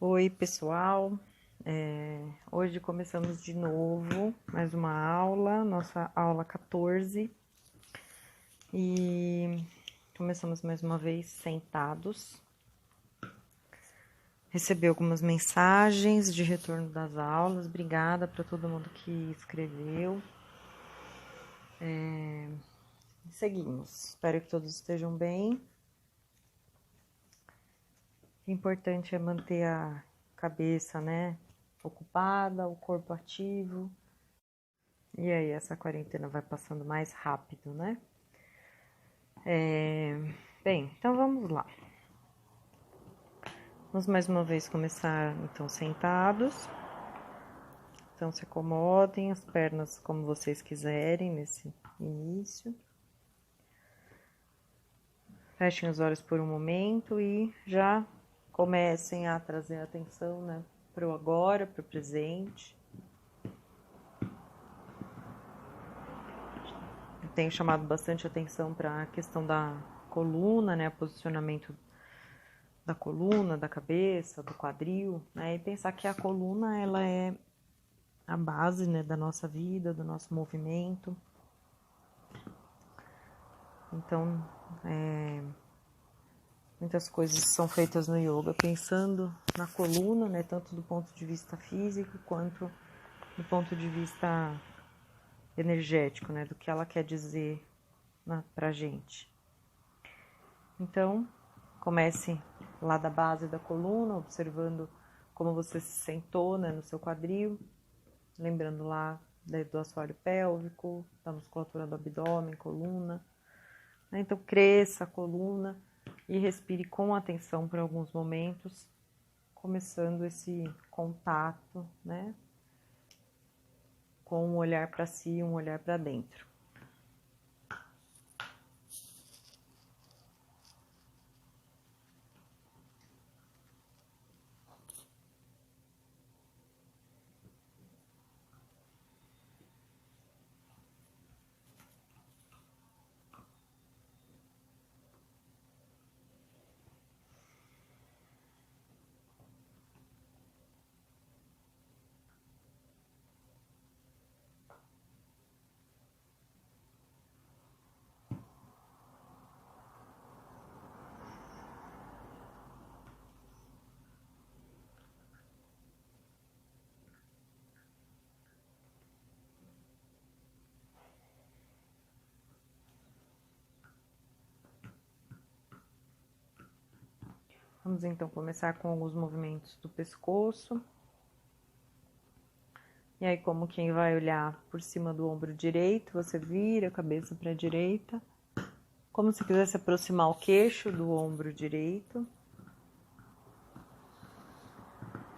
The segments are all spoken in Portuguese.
Oi, pessoal. Hoje começamos de novo mais uma aula, nossa aula 14. E começamos mais uma vez sentados. Recebi algumas mensagens de retorno das aulas. Obrigada para todo mundo que escreveu. Seguimos. Espero que todos estejam bem. O importante é manter a cabeça, ocupada, o corpo ativo. E aí, essa quarentena vai passando mais rápido, né? Bem, então vamos lá. Vamos mais uma vez começar, então, sentados. Então, se acomodem as pernas como vocês quiserem nesse início. Fechem os olhos por um momento e já comecem a trazer a atenção, para o agora, para o presente. Eu tenho chamado bastante atenção para a questão da coluna, posicionamento da coluna, da cabeça, do quadril, e pensar que a coluna, ela é a base, da nossa vida, do nosso movimento. Então, muitas coisas são feitas no yoga pensando na coluna, tanto do ponto de vista físico quanto do ponto de vista energético, do que ela quer dizer pra gente. Então, comece lá da base da coluna, observando como você se sentou, no seu quadril, lembrando lá do assoalho pélvico, da musculatura do abdômen, coluna. Então, cresça a coluna e respire com atenção por alguns momentos, começando esse contato, com um olhar para si, um olhar para dentro. Vamos então começar com alguns movimentos do pescoço. E aí, como quem vai olhar por cima do ombro direito, você vira a cabeça para a direita, como se quisesse aproximar o queixo do ombro direito.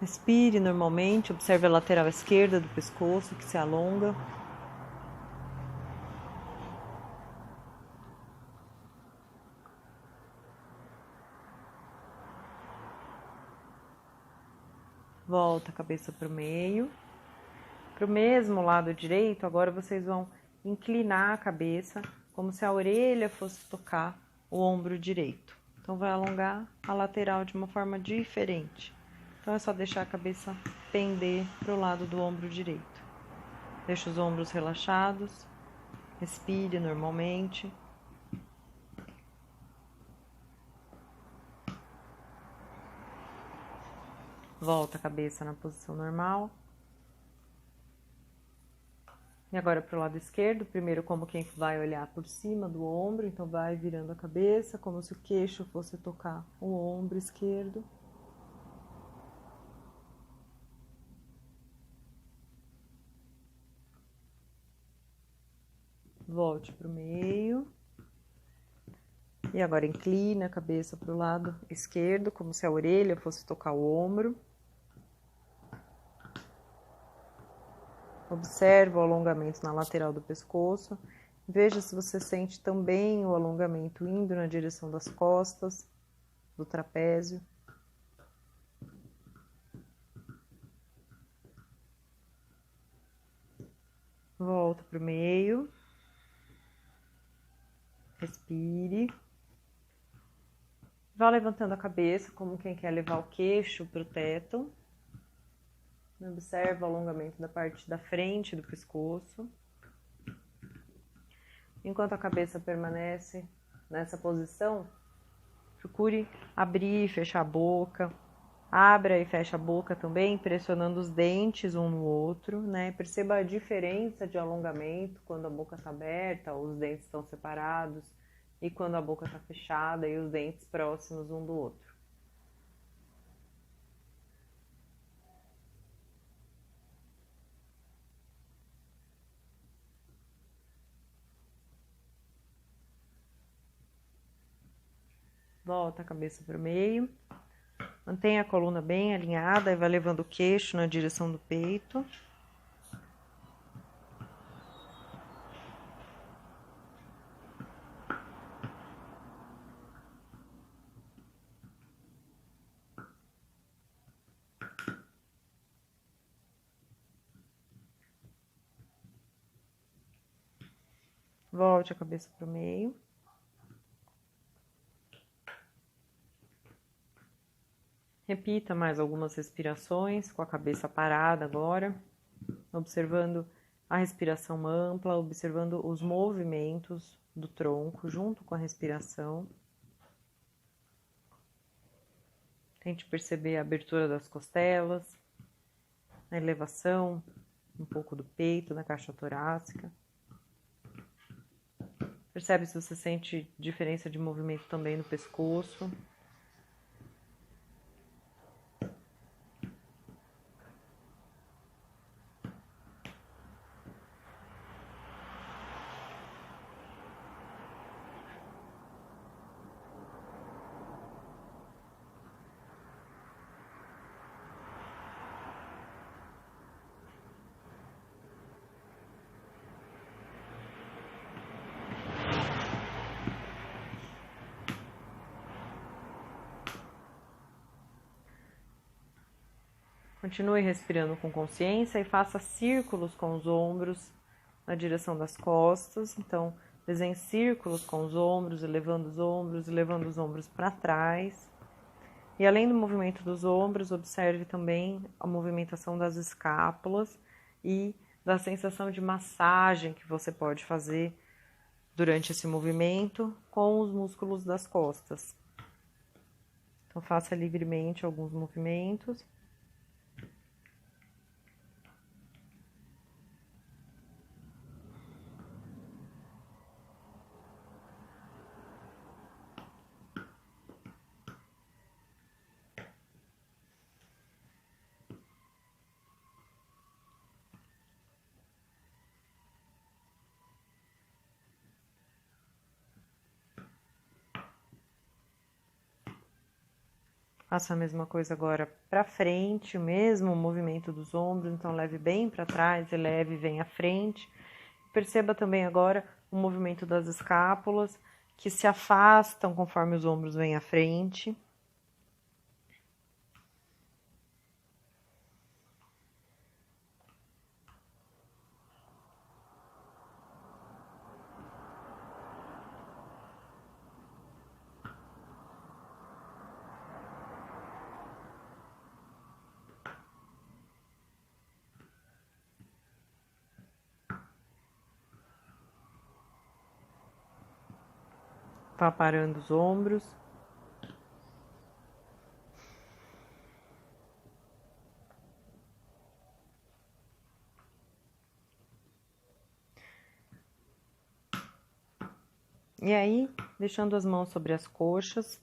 Respire normalmente, observe a lateral esquerda do pescoço que se alonga. Volta a cabeça para o meio. Para o mesmo lado direito, agora vocês vão inclinar a cabeça, como se a orelha fosse tocar o ombro direito. Então, vai alongar a lateral de uma forma diferente. Então, é só deixar a cabeça pender para o lado do ombro direito. Deixa os ombros relaxados, respire normalmente. Volta a cabeça na posição normal. E agora para o lado esquerdo, primeiro como quem vai olhar por cima do ombro, então vai virando a cabeça, como se o queixo fosse tocar o ombro esquerdo. Volte para o meio. E agora inclina a cabeça para o lado esquerdo, como se a orelha fosse tocar o ombro. Observa o alongamento na lateral do pescoço. Veja se você sente também o alongamento indo na direção das costas, do trapézio. Volta para o meio. Respire. Vá levantando a cabeça, como quem quer levar o queixo para o teto. Observa o alongamento da parte da frente do pescoço. Enquanto a cabeça permanece nessa posição, procure abrir e fechar a boca. Abra e fecha a boca também, pressionando os dentes um no outro, né? Perceba a diferença de alongamento quando a boca está aberta, os dentes estão separados, e quando a boca está fechada e os dentes próximos um do outro. Volta a cabeça para o meio. Mantenha a coluna bem alinhada e vai levando o queixo na direção do peito. Volte a cabeça para o meio. Repita mais algumas respirações com a cabeça parada agora, observando a respiração ampla, observando os movimentos do tronco junto com a respiração. Tente perceber a abertura das costelas, a elevação um pouco do peito, da caixa torácica. Percebe se você sente diferença de movimento também no pescoço. Continue respirando com consciência e faça círculos com os ombros na direção das costas. Então, desenhe círculos com os ombros, elevando os ombros para trás. E além do movimento dos ombros, observe também a movimentação das escápulas e da sensação de massagem que você pode fazer durante esse movimento com os músculos das costas. Então, faça livremente alguns movimentos. Faça a mesma coisa agora para frente, o mesmo movimento dos ombros, então leve bem para trás, eleve e venha à frente. Perceba também agora o movimento das escápulas, que se afastam conforme os ombros vêm à frente. Vá parando os ombros. E aí, deixando as mãos sobre as coxas,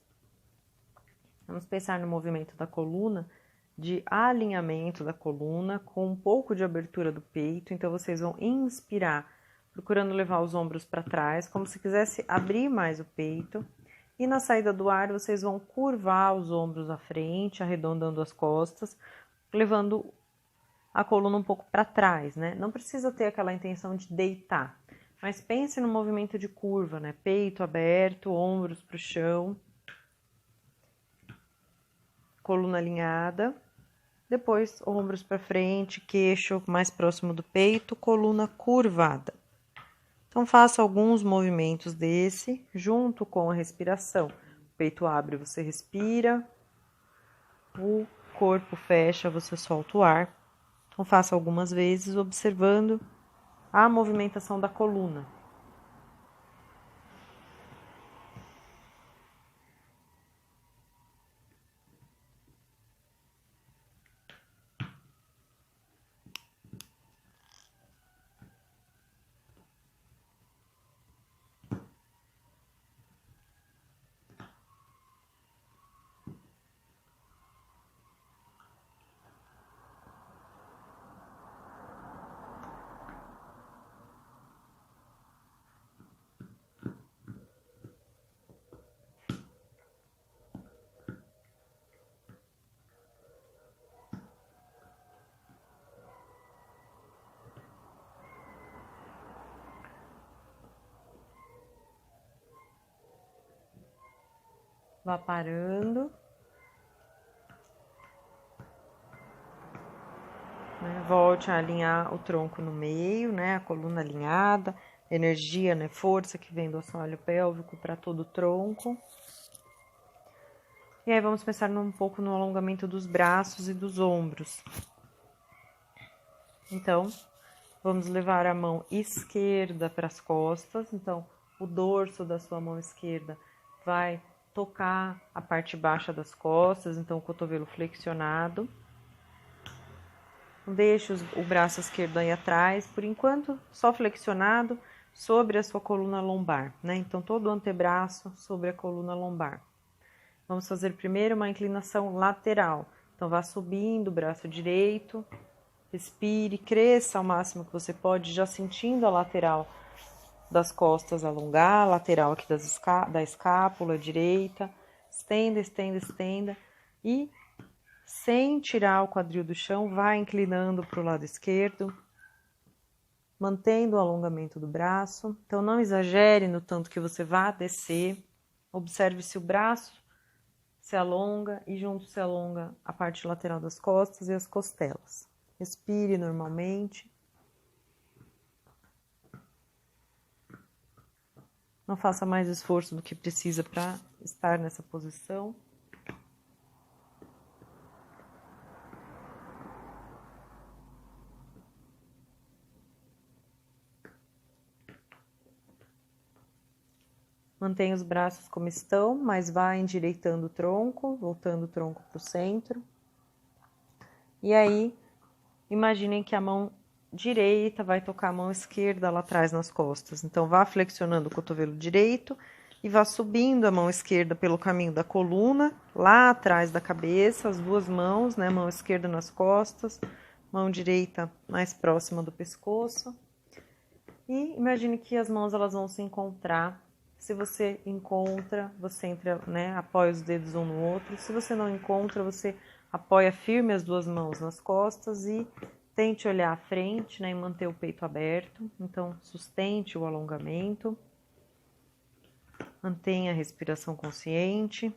vamos pensar no movimento da coluna, de alinhamento da coluna, com um pouco de abertura do peito. Então, vocês vão inspirar, procurando levar os ombros para trás, como se quisesse abrir mais o peito. E na saída do ar, vocês vão curvar os ombros à frente, arredondando as costas, levando a coluna um pouco para trás, né? Não precisa ter aquela intenção de deitar, mas pense no movimento de curva, né? Peito aberto, ombros para o chão, coluna alinhada. Depois, ombros para frente, queixo mais próximo do peito, coluna curvada. Então, faça alguns movimentos desse, junto com a respiração. peito abre, você respira. O corpo fecha, você solta o ar. Então, faça algumas vezes, observando a movimentação da coluna. Vá parando. Volte a alinhar o tronco no meio, né? A coluna alinhada, energia, né? Força que vem do assoalho pélvico para todo o tronco. E aí vamos pensar um pouco no alongamento dos braços e dos ombros. Então, vamos levar a mão esquerda para as costas. Então, o dorso da sua mão esquerda vai tocar a parte baixa das costas, então o cotovelo flexionado. Deixe o braço esquerdo aí atrás, por enquanto só flexionado sobre a sua coluna lombar, né? Então todo o antebraço sobre a coluna lombar. Vamos fazer primeiro uma inclinação lateral. Então vá subindo o braço direito, respire, cresça ao máximo que você pode, já sentindo a lateral das costas alongar, a lateral aqui da escápula direita, estenda, estenda, estenda e sem tirar o quadril do chão, vai inclinando para o lado esquerdo, mantendo o alongamento do braço. Então, não exagere no tanto que você vá descer. Observe se o braço se alonga e junto se alonga a parte lateral das costas e as costelas. Respire normalmente. Não faça mais esforço do que precisa para estar nessa posição. Mantenha os braços como estão, mas vá endireitando o tronco, voltando o tronco para o centro. E aí, imaginem que a mão direita vai tocar a mão esquerda lá atrás nas costas. Então, vá flexionando o cotovelo direito e vá subindo a mão esquerda pelo caminho da coluna, lá atrás da cabeça, as duas mãos, né? Mão esquerda nas costas, mão direita mais próxima do pescoço. E imagine que as mãos elas vão se encontrar. Se você encontra, você entra, né, apoia os dedos um no outro. Se você não encontra, você apoia firme as duas mãos nas costas e tente olhar à frente, né, e manter o peito aberto. Então, sustente o alongamento. Mantenha a respiração consciente.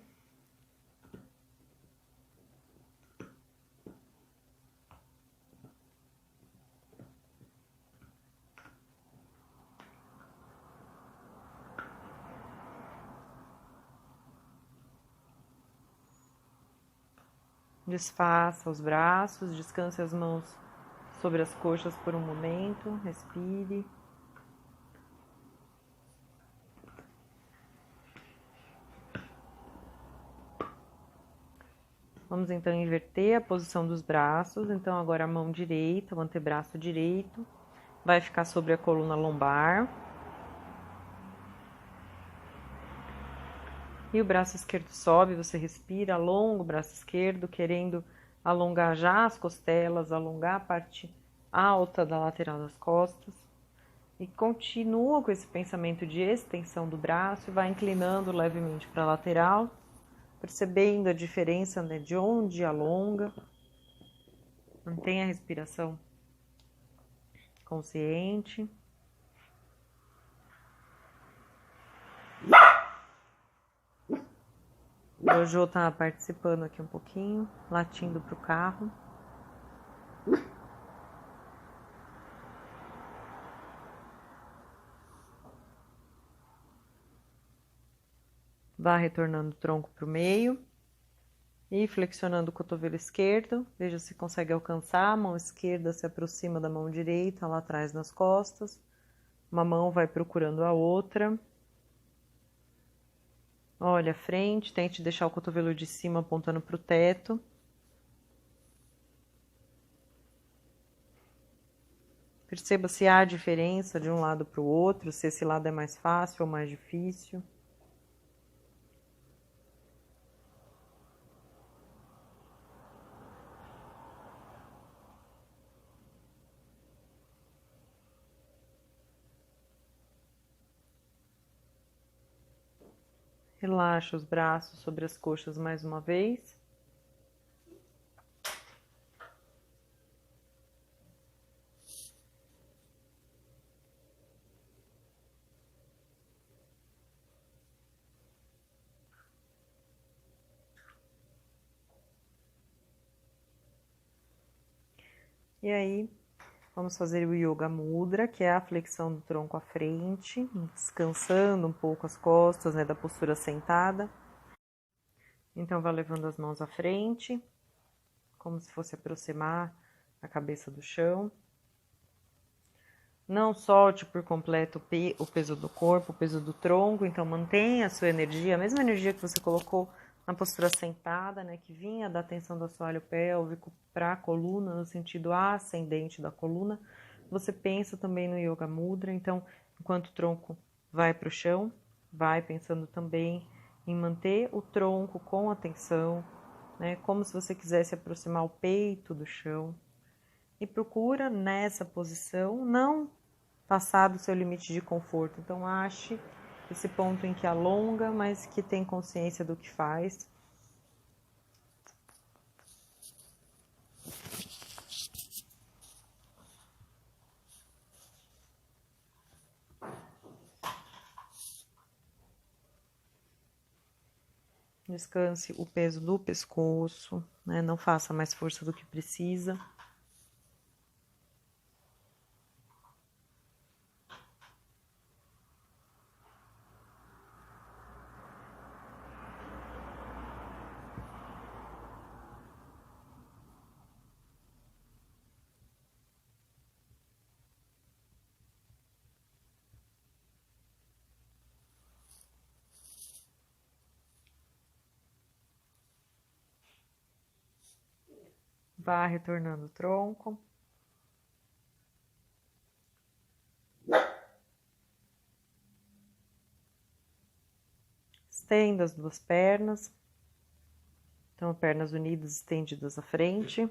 Desfaça os braços, descanse as mãos sobre as coxas por um momento, respire. Vamos então inverter a posição dos braços. Então agora a mão direita, o antebraço direito, vai ficar sobre a coluna lombar. E o braço esquerdo sobe, você respira, alonga o braço esquerdo, querendo alongar já as costelas, alongar a parte alta da lateral das costas. E continua com esse pensamento de extensão do braço e vai inclinando levemente para a lateral, percebendo a diferença, né, de onde alonga. Mantenha a respiração consciente. O Jô tá participando aqui um pouquinho, latindo pro carro. Vá retornando o tronco para o meio e flexionando o cotovelo esquerdo. Veja se consegue alcançar. A mão esquerda se aproxima da mão direita, lá atrás nas costas. Uma mão vai procurando a outra. Olha a frente, tente deixar o cotovelo de cima apontando para o teto. Perceba se há diferença de um lado para o outro, se esse lado é mais fácil ou mais difícil. Relaxa os braços sobre as coxas mais uma vez. E aí, vamos fazer o Yoga Mudra, que é a flexão do tronco à frente, descansando um pouco as costas, né, da postura sentada. Então, vá levando as mãos à frente, como se fosse aproximar a cabeça do chão. Não solte por completo o peso do corpo, o peso do tronco, então mantenha a sua energia, a mesma energia que você colocou na postura sentada, né, que vinha da tensão do assoalho pélvico para a coluna, no sentido ascendente da coluna. Você pensa também no Yoga Mudra, então, enquanto o tronco vai para o chão, vai pensando também em manter o tronco com atenção, né, como se você quisesse aproximar o peito do chão. E procura nessa posição não passar do seu limite de conforto. Então, ache esse ponto em que alonga, mas que tem consciência do que faz. Descanse o peso do pescoço, né? Não faça mais força do que precisa. Vá retornando o tronco. Estenda as duas pernas. Então, pernas unidas, estendidas à frente.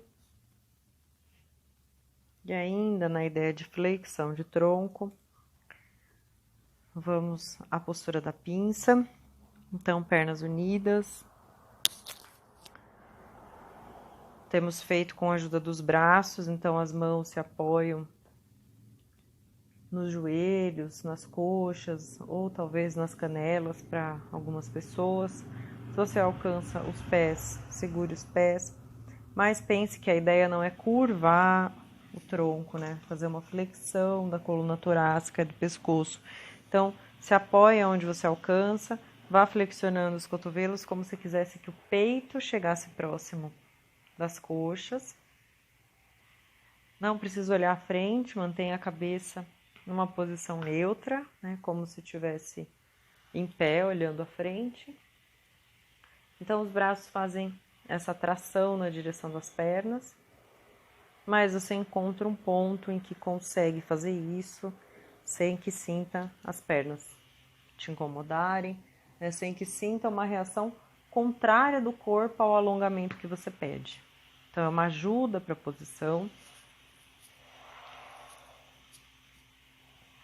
E ainda na ideia de flexão de tronco, vamos à postura da pinça. Então, pernas unidas. Temos feito com a ajuda dos braços, então as mãos se apoiam nos joelhos, nas coxas ou talvez nas canelas para algumas pessoas. Se você alcança os pés, segure os pés, mas pense que a ideia não é curvar o tronco, né? Fazer uma flexão da coluna torácica e do pescoço. Então, se apoia onde você alcança, vá flexionando os cotovelos como se quisesse que o peito chegasse próximo das coxas. Não precisa olhar à frente, mantenha a cabeça numa posição neutra, né, como se estivesse em pé, olhando à frente. Então, os braços fazem essa tração na direção das pernas, mas você encontra um ponto em que consegue fazer isso sem que sinta as pernas te incomodarem, né, sem que sinta uma reação contrária do corpo ao alongamento que você pede. Então, é uma ajuda para a posição.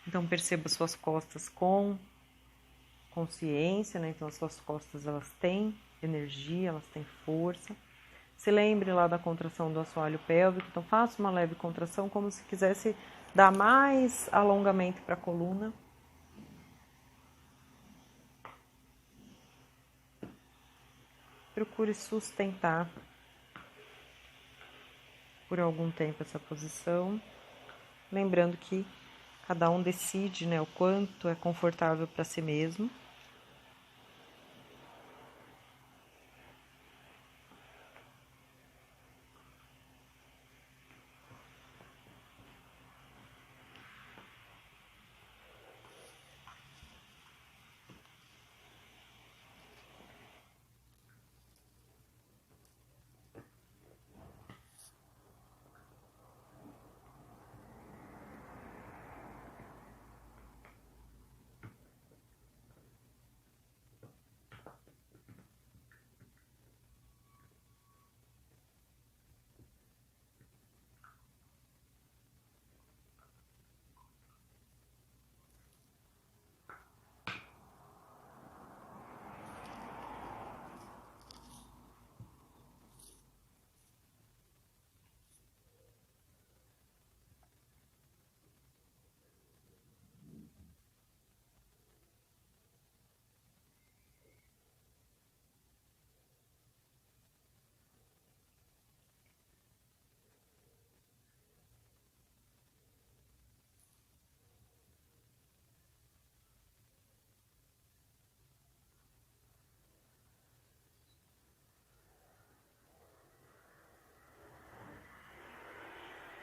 Então, perceba suas costas com consciência, né? Então, as suas costas, elas têm energia, elas têm força. Se lembre lá da contração do assoalho pélvico. Então, faça uma leve contração, como se quisesse dar mais alongamento para a coluna. Procure sustentar por algum tempo essa posição, lembrando que cada um decide, né, o quanto é confortável para si mesmo.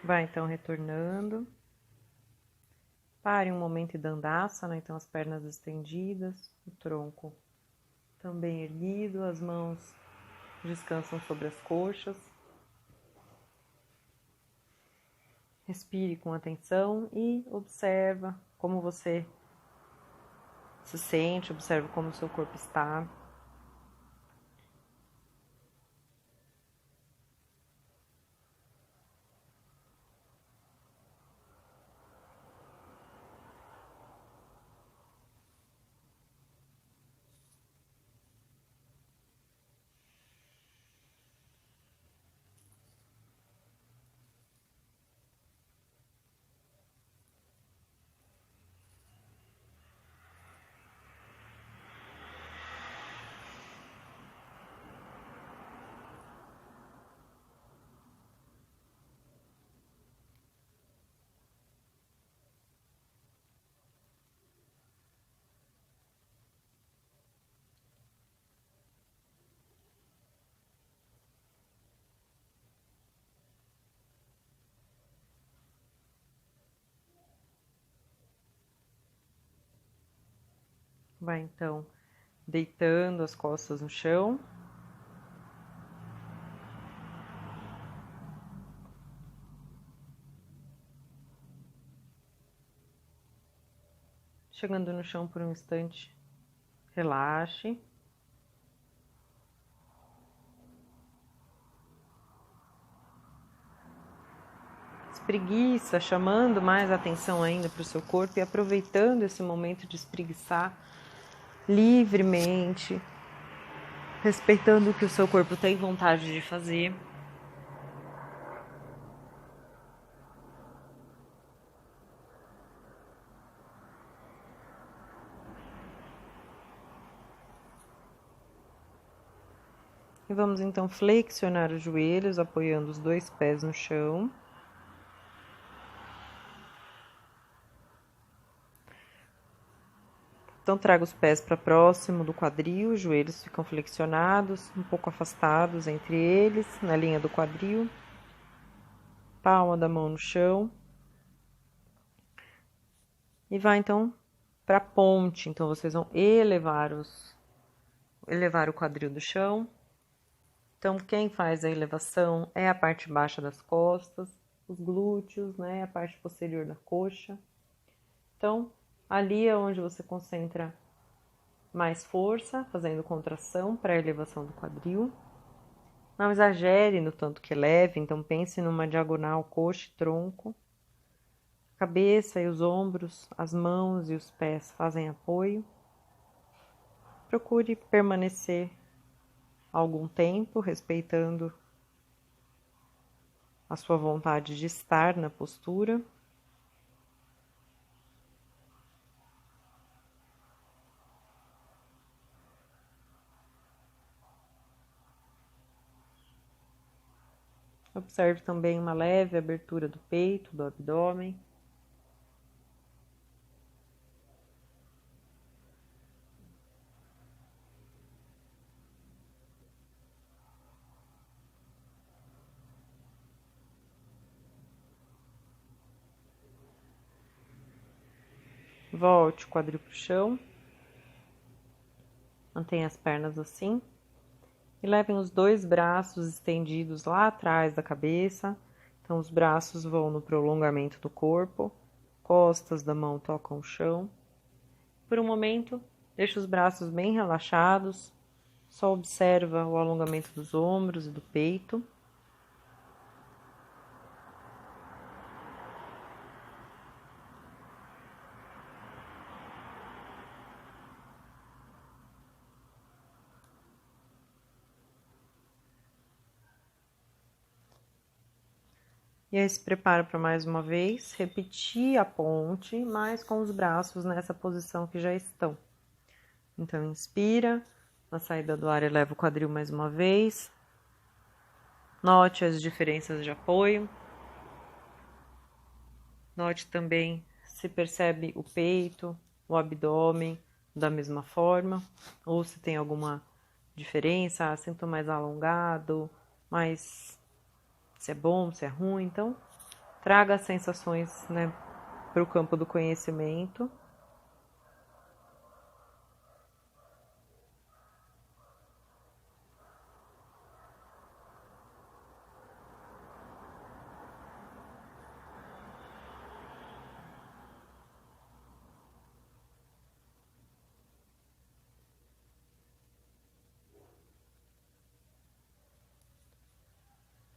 Vai então retornando. Pare um momento em Dandasana, então as pernas estendidas, o tronco também erguido, as mãos descansam sobre as coxas. Respire com atenção e observa como você se sente, observa como o seu corpo está. Vai então deitando as costas no chão. Chegando no chão por um instante, relaxe. Espreguiça, chamando mais atenção ainda para o seu corpo e aproveitando esse momento de espreguiçar livremente, respeitando o que o seu corpo tem vontade de fazer. E vamos então flexionar os joelhos, apoiando os dois pés no chão. Então traga os pés para próximo do quadril, os joelhos ficam flexionados, um pouco afastados entre eles, na linha do quadril. Palma da mão no chão. E vai então para a ponte, então vocês vão elevar o quadril do chão. Então quem faz a elevação é a parte baixa das costas, os glúteos, né, a parte posterior da coxa. Então ali é onde você concentra mais força, fazendo contração para a elevação do quadril. Não exagere no tanto que eleve, então pense numa diagonal coxa e tronco. A cabeça e os ombros, as mãos e os pés fazem apoio. Procure permanecer algum tempo, respeitando a sua vontade de estar na postura. Observe também uma leve abertura do peito, do abdômen. Volte o quadril para o chão. Mantenha as pernas assim. E levem os dois braços estendidos lá atrás da cabeça. Então, os braços vão no prolongamento do corpo. Costas da mão tocam o chão. Por um momento, deixa os braços bem relaxados. Só observa o alongamento dos ombros e do peito. E aí se prepara para mais uma vez, repetir a ponte, mas com os braços nessa posição que já estão. Então, inspira, na saída do ar eleva o quadril mais uma vez. Note as diferenças de apoio. Note também se percebe o peito, o abdômen da mesma forma, ou se tem alguma diferença, sinto mais alongado, mais se é bom, se é ruim. Então, Traga as sensações, né, para o campo do conhecimento.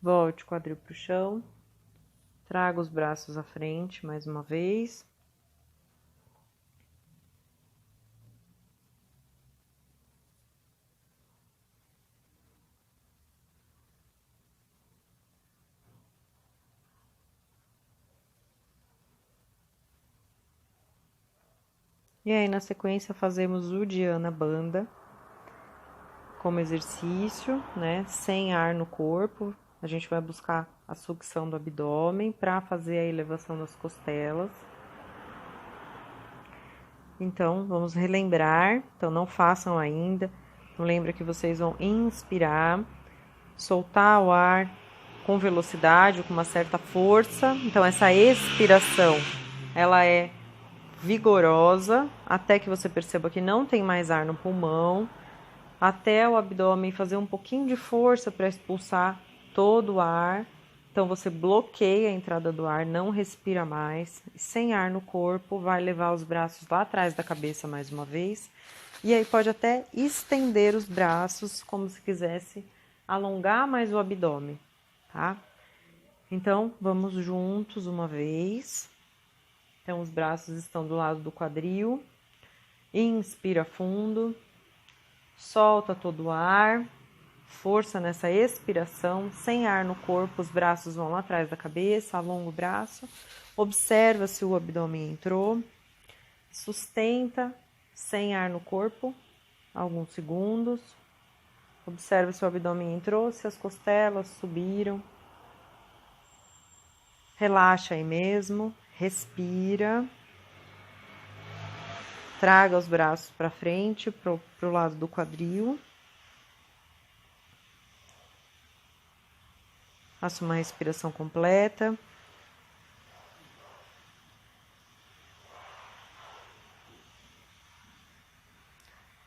Volte o quadril para o chão. Traga os braços à frente mais uma vez. E aí, na sequência, fazemos o Dhyana Bandha como exercício, né? Sem ar no corpo. A gente vai buscar a sucção do abdômen para fazer a elevação das costelas. Então, vamos relembrar. Então, não façam ainda. Então, lembra que vocês vão inspirar, soltar o ar com velocidade, com uma certa força. Então, essa expiração, ela é vigorosa, até que você perceba que não tem mais ar no pulmão, até o abdômen fazer um pouquinho de força para expulsar todo o ar. Então você bloqueia a entrada do ar, não respira mais. Sem ar no corpo, vai levar os braços lá atrás da cabeça mais uma vez. E aí pode até estender os braços, como se quisesse alongar mais o abdômen, tá? Então, vamos juntos uma vez. Então, os braços estão do lado do quadril. Inspira fundo. Solta todo o ar. Força nessa expiração. Sem ar no corpo, os braços vão lá atrás da cabeça. Alonga o braço. Observa se o abdômen entrou. Sustenta sem ar no corpo. Alguns segundos. Observa se o abdômen entrou, se as costelas subiram. Relaxa aí mesmo. Respira. Traga os braços para frente, pro lado do quadril. Faça uma respiração completa.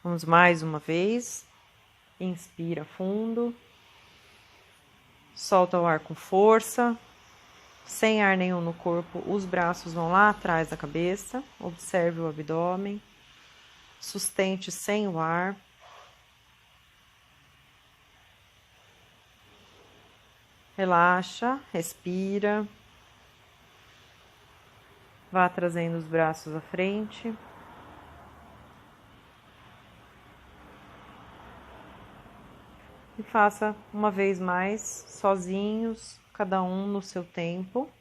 Vamos mais uma vez. Inspira fundo. Solta o ar com força. Sem ar nenhum no corpo, os braços vão lá atrás da cabeça. Observe o abdômen. Sustente sem o ar. Relaxa, respira. Vá trazendo os braços à frente. E faça uma vez mais, sozinhos, cada um no seu tempo.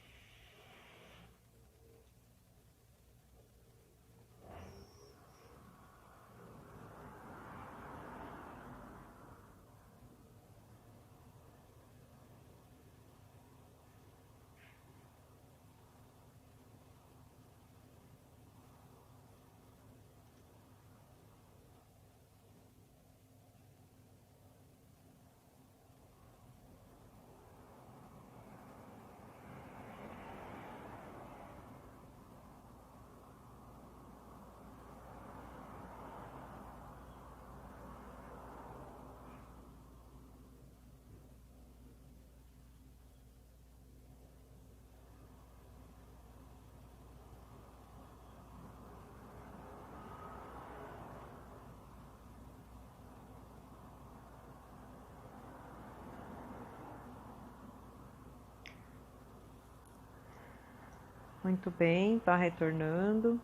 Muito bem, tá retornando.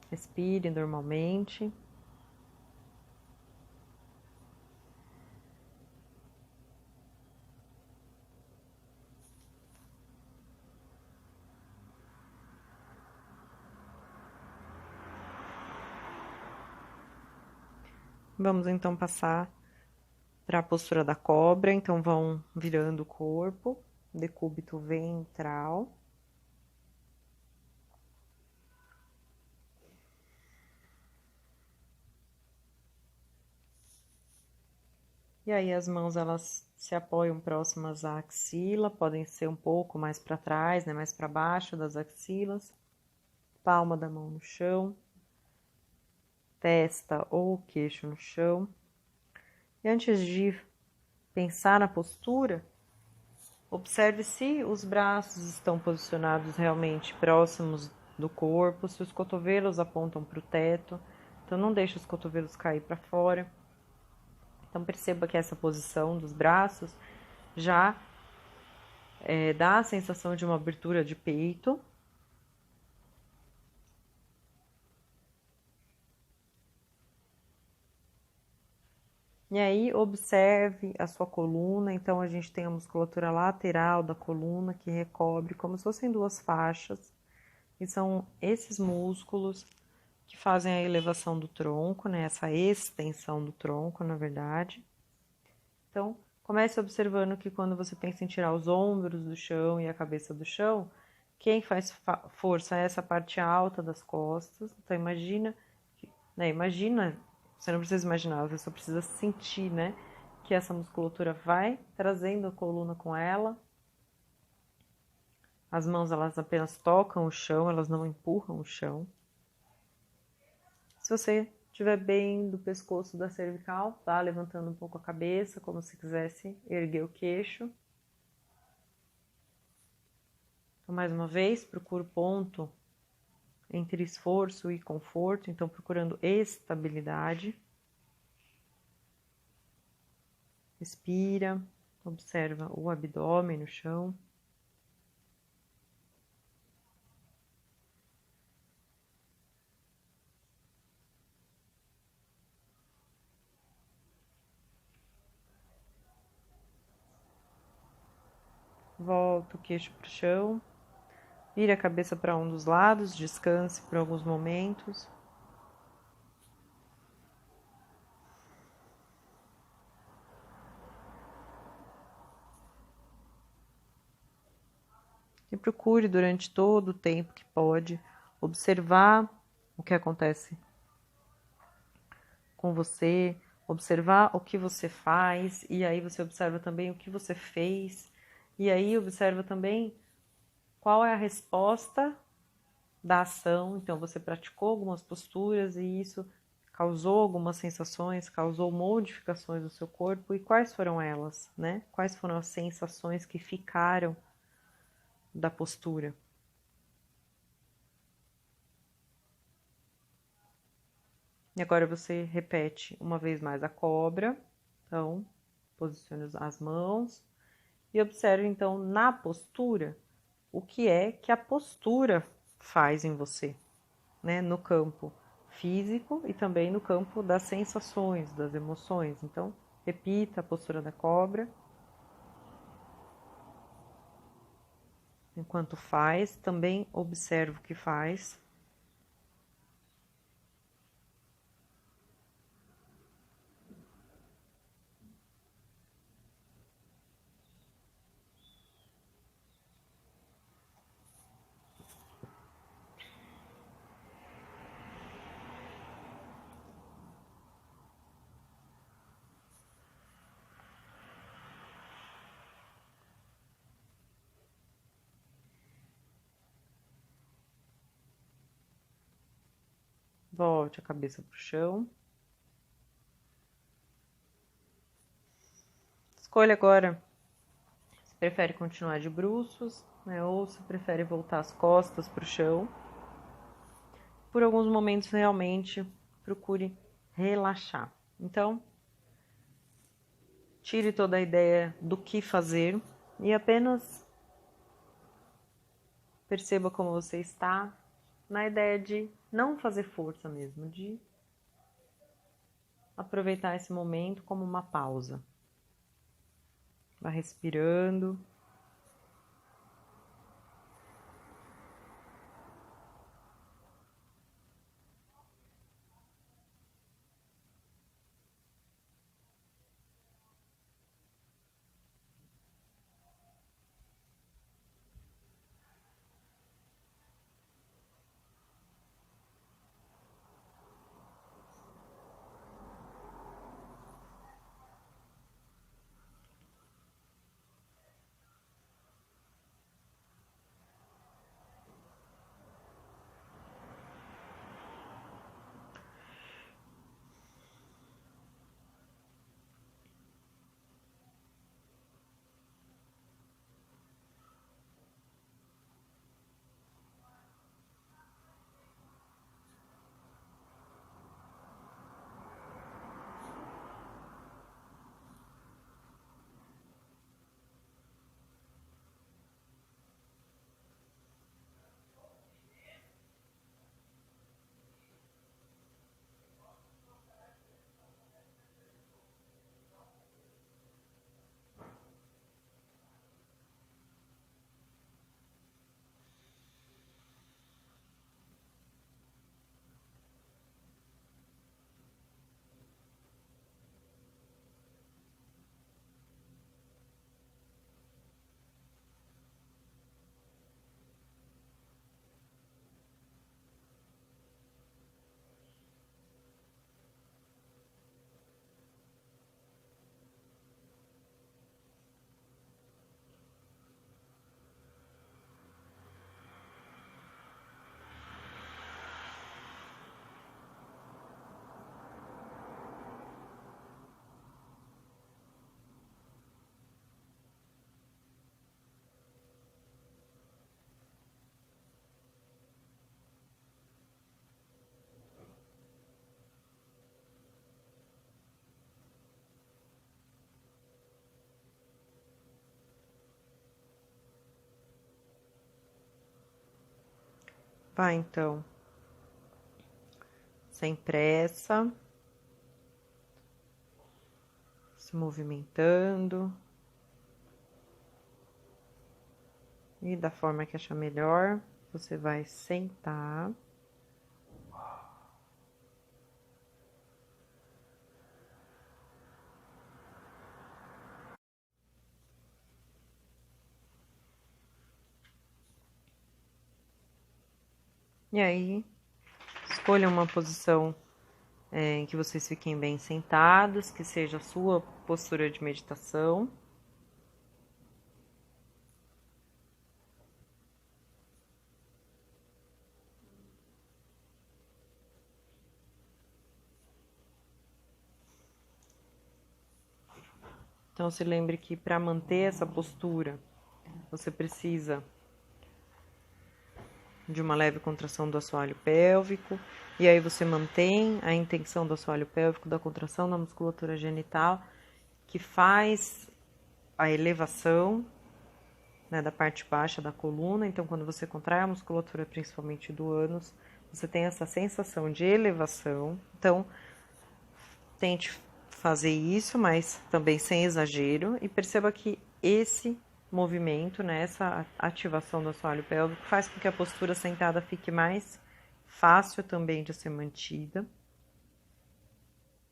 Respire normalmente. Vamos então passar para a postura da cobra. Então vão virando o corpo, decúbito ventral. E aí as mãos elas se apoiam próximas à axila, podem ser um pouco mais para trás, né, mais para baixo das axilas. Palma da mão no chão, testa ou queixo no chão. E antes de pensar na postura, observe se os braços estão posicionados realmente próximos do corpo, se os cotovelos apontam para o teto. Então não deixe os cotovelos cair para fora. Então perceba que essa posição dos braços já dá a sensação de uma abertura de peito. E aí, observe a sua coluna. Então, a gente tem a musculatura lateral da coluna que recobre como se fossem duas faixas. E são esses músculos que fazem a elevação do tronco, né? Essa extensão do tronco, na verdade. Então, comece observando que quando você pensa em tirar os ombros do chão e a cabeça do chão, quem faz força é essa parte alta das costas. Então, imagina, você não precisa imaginar, você só precisa sentir, né? Que essa musculatura vai trazendo a coluna com ela. As mãos, elas apenas tocam o chão, elas não empurram o chão. Se você estiver bem do pescoço da cervical, tá? Levantando um pouco a cabeça, como se quisesse erguer o queixo. Então, mais uma vez, procura o ponto entre esforço e conforto, então procurando estabilidade. Respira, observa o abdômen no chão. Volta o queixo para o chão. Vire a cabeça para um dos lados, descanse por alguns momentos. E procure durante todo o tempo que pode observar o que acontece com você, observar o que você faz, e aí você observa também o que você fez, e aí observa também qual é a resposta da ação. Então você praticou algumas posturas e isso causou algumas sensações, causou modificações no seu corpo, e quais foram elas, né? Quais foram as sensações que ficaram da postura? E agora você repete uma vez mais a cobra. Então, posicione as mãos e observe então na postura o que é que a postura faz em você, né? No campo físico e também no campo das sensações, das emoções. Então, repita a postura da cobra. Enquanto faz, também observe o que faz. Volte a cabeça para o chão. Escolha agora se prefere continuar de bruços, né, ou se prefere voltar as costas para o chão. Por alguns momentos, realmente, procure relaxar. Então, tire toda a ideia do que fazer e apenas perceba como você está, na ideia de não fazer força mesmo, de aproveitar esse momento como uma pausa. Vá respirando. Vai então, sem pressa, se movimentando e da forma que achar melhor, você vai sentar. E aí, escolha uma posição em que vocês fiquem bem sentados, que seja a sua postura de meditação. Então, se lembre que para manter essa postura, você precisa de uma leve contração do assoalho pélvico, e aí você mantém a intenção do assoalho pélvico, da contração da musculatura genital, que faz a elevação, né, da parte baixa da coluna. Então, quando você contrai a musculatura, principalmente do ânus, você tem essa sensação de elevação. Então, tente fazer isso, mas também sem exagero, e perceba que esse movimento, né, essa ativação do assoalho pélvico faz com que a postura sentada fique mais fácil também de ser mantida.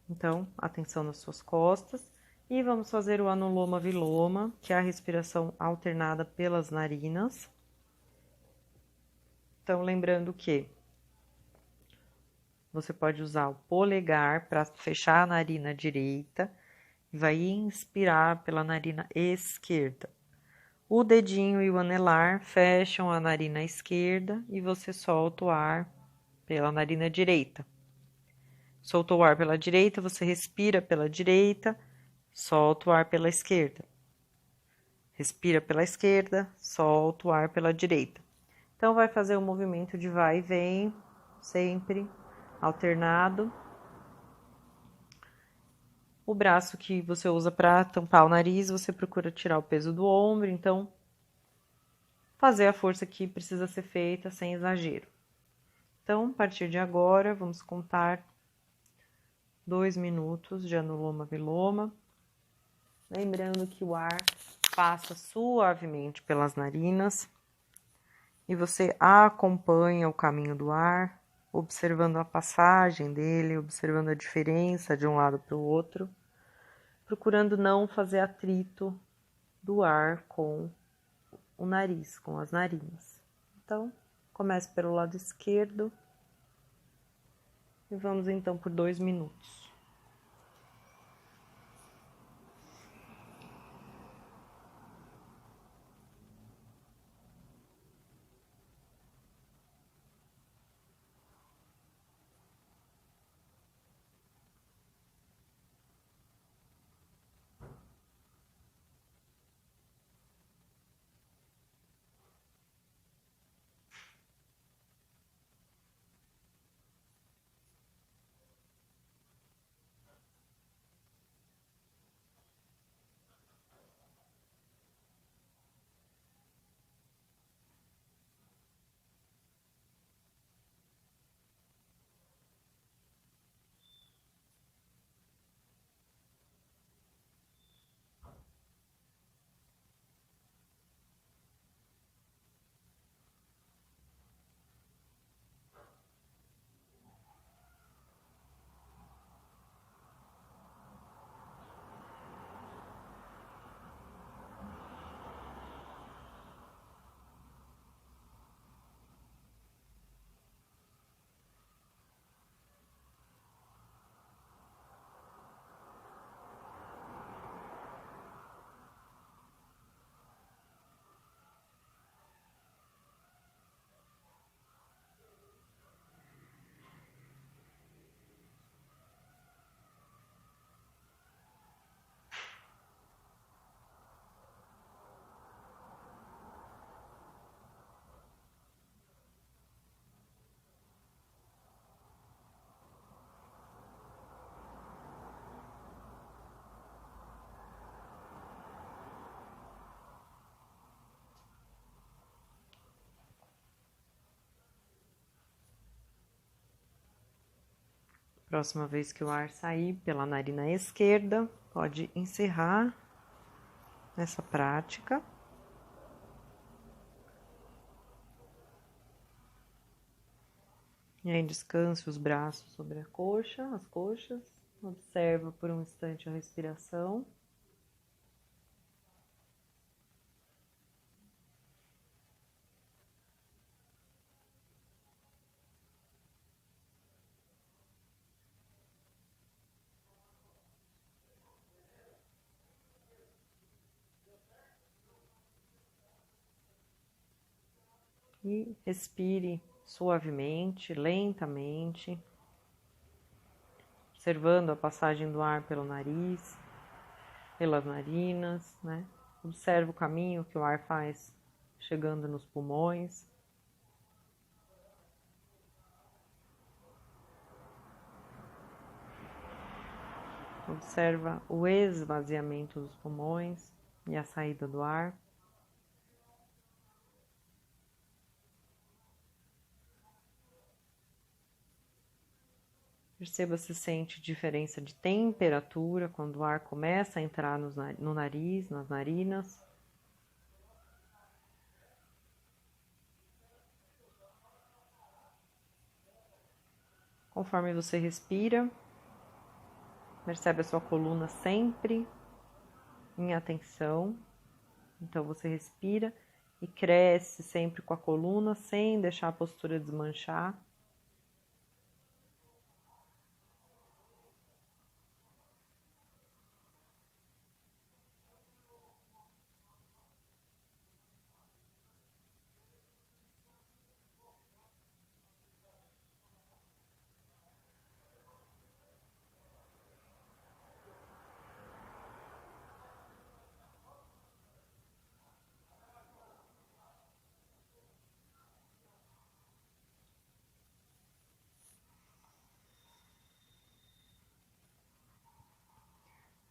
Então, atenção nas suas costas. E vamos fazer o Anuloma Viloma, que é a respiração alternada pelas narinas. Então, lembrando que você pode usar o polegar para fechar a narina direita e vai inspirar pela narina esquerda. O dedinho e o anelar fecham a narina esquerda e você solta o ar pela narina direita. Soltou o ar pela direita, você respira pela direita, solta o ar pela esquerda. Respira pela esquerda, solta o ar pela direita. Então, vai fazer um movimento de vai e vem, sempre alternado. O braço que você usa para tampar o nariz, você procura tirar o peso do ombro, então fazer a força que precisa ser feita sem exagero. Então, a partir de agora, vamos contar 2 minutos de Anuloma Viloma. Lembrando que o ar passa suavemente pelas narinas e você acompanha o caminho do ar, observando a passagem dele, observando a diferença de um lado para o outro, procurando não fazer atrito do ar com o nariz, com as narinas. Então, comece pelo lado esquerdo e vamos então por 2 minutos. Próxima vez que o ar sair pela narina esquerda, pode encerrar essa prática. E aí descanse os braços sobre a coxa, as coxas. Observa por um instante a respiração. E respire suavemente, lentamente, observando a passagem do ar pelo nariz, pelas narinas, né? Observa o caminho que o ar faz chegando nos pulmões. Observa o esvaziamento dos pulmões e a saída do ar. Perceba se sente diferença de temperatura quando o ar começa a entrar no nariz, nas narinas. Conforme você respira, percebe a sua coluna sempre em atenção. Então você respira e cresce sempre com a coluna sem deixar a postura desmanchar.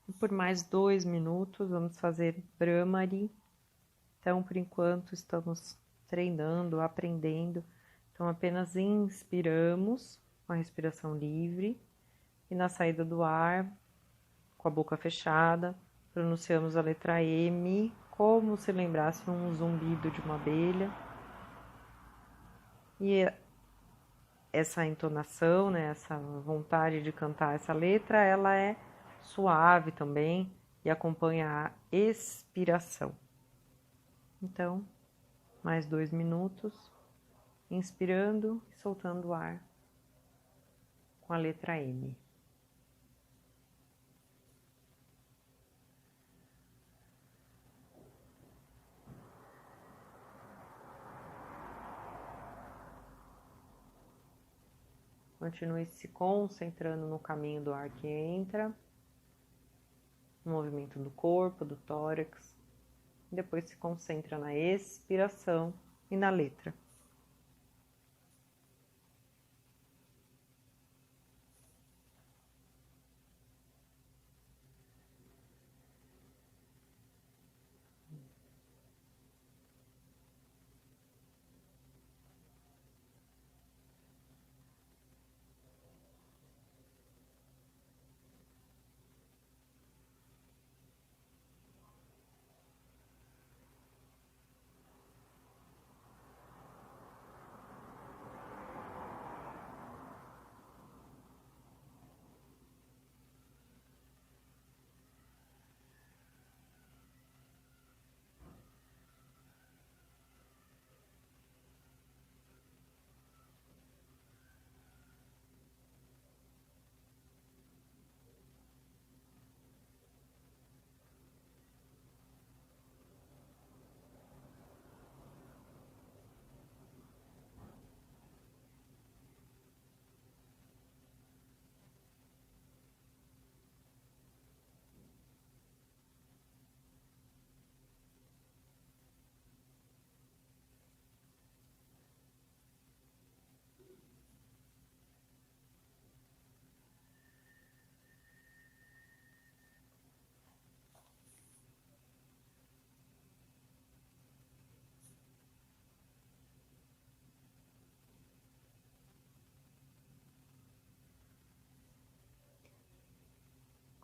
E por mais 2 minutos, vamos fazer Bhramari. Então, por enquanto, estamos treinando, aprendendo. Então, apenas inspiramos com a respiração livre e na saída do ar, com a boca fechada, pronunciamos a letra M, como se lembrasse um zumbido de uma abelha. E essa entonação, né, essa vontade de cantar essa letra, ela é suave também e acompanha a expiração. Então, mais 2 minutos, inspirando e soltando o ar com a letra M. Continue se concentrando no caminho do ar que entra, no movimento do corpo, do tórax. Depois se concentra na expiração e na letra.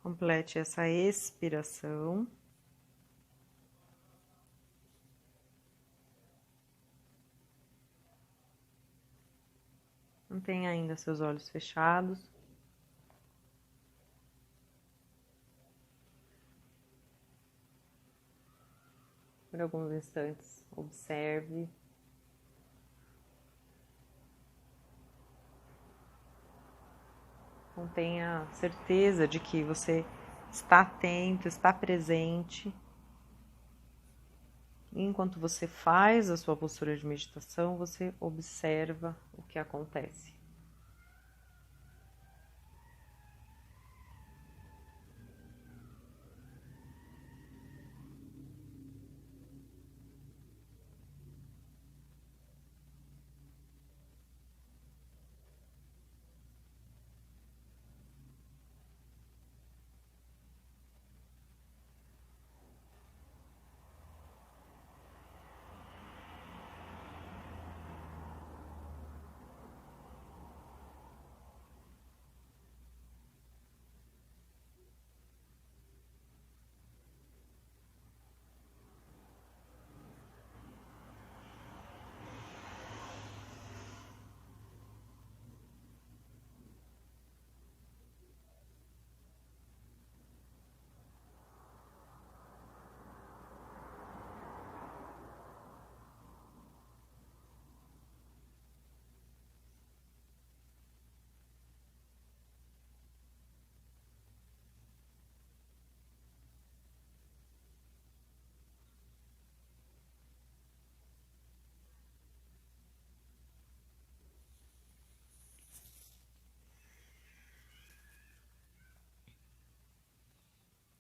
Complete essa expiração. Mantenha ainda seus olhos fechados. Por alguns instantes, observe. Tenha certeza de que você está atento, está presente. E enquanto você faz a sua postura de meditação, você observa o que acontece.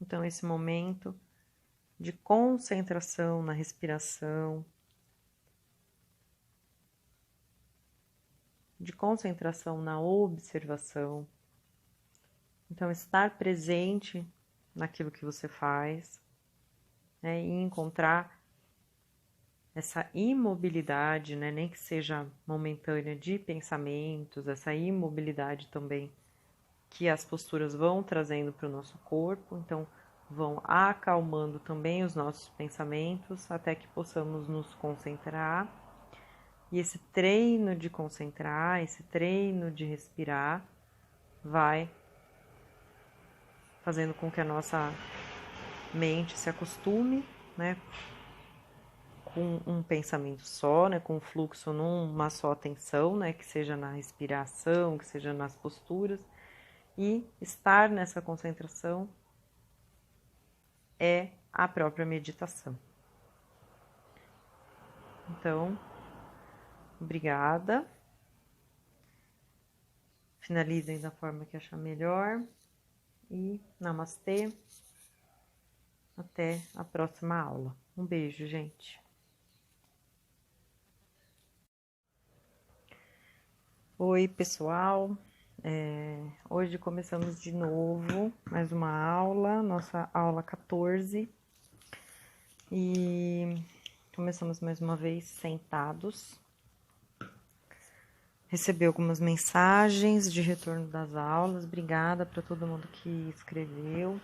Então, esse momento de concentração na respiração, de concentração na observação. Então, estar presente naquilo que você faz, né, e encontrar essa imobilidade, né, nem que seja momentânea, de pensamentos, essa imobilidade também que as posturas vão trazendo para o nosso corpo, então vão acalmando também os nossos pensamentos até que possamos nos concentrar. E esse treino de concentrar, esse treino de respirar, vai fazendo com que a nossa mente se acostume, né, com um pensamento só, né, com um fluxo numa só atenção, né, que seja na respiração, que seja nas posturas, e estar nessa concentração é a própria meditação. Então, obrigada. Finalizem da forma que achar melhor. E namastê. Até a próxima aula. Um beijo, gente. Oi, pessoal. Hoje começamos de novo mais uma aula, nossa aula 14. E começamos mais uma vez sentados. Recebi algumas mensagens de retorno das aulas. Obrigada para todo mundo que escreveu.